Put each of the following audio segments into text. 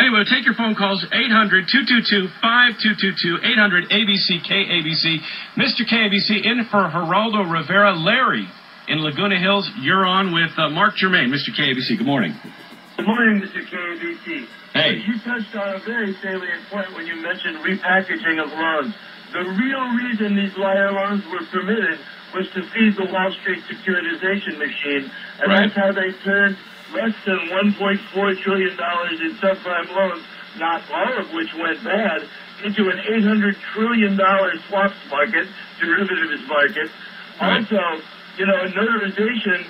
Anyway, take your phone calls, 800-222-5222, 800-ABC, KABC. Mr. KABC in for Geraldo Rivera. Larry in Laguna Hills, you're on with Mark Germain. Mr. KABC, good morning. Good morning, Mr. KABC. Hey. You touched on a very salient point when you mentioned repackaging of loans. The real reason these liar loans were permitted was to feed the Wall Street securitization machine, and Right. that's how they turned less than $1.4 trillion in subprime loans, not all of which went bad, into an $800 trillion swaps market, derivatives market. Right. Also, notarization,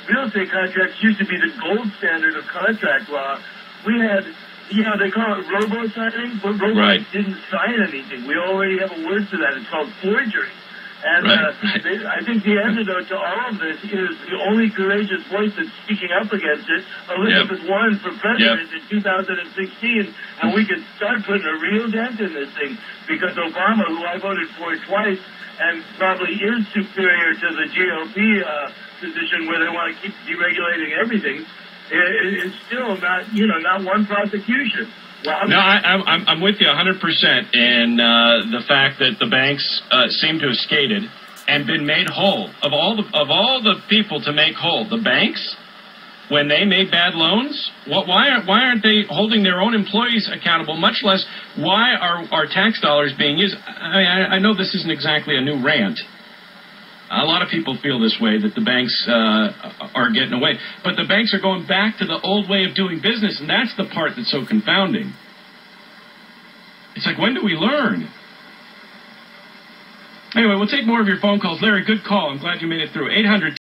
real estate contracts used to be the gold standard of contract law. We had, they call it robo-signing, but robo Right. didn't sign anything. We already have a word for that. It's called forgery. And Right. I think the antidote to all of this is the only courageous voice that's speaking up against it, Elizabeth Warren for president in 2016, and we could start putting a real dent in this thing, because Obama, who I voted for twice, and probably is superior to the GOP position where they want to keep deregulating everything, is still not one prosecution. Well, No, I'm with you 100%. And the fact that the banks seem to have skated and been made whole. Of all the people to make whole, the banks, when they made bad loans, why aren't they holding their own employees accountable? Much less, why are our tax dollars being used? I know this isn't exactly a new rant. A lot of people feel this way, that the banks are getting away. But the banks are going back to the old way of doing business, and that's the part that's so confounding. It's like, when do we learn? Anyway, we'll take more of your phone calls. Larry, good call. I'm glad you made it through. 800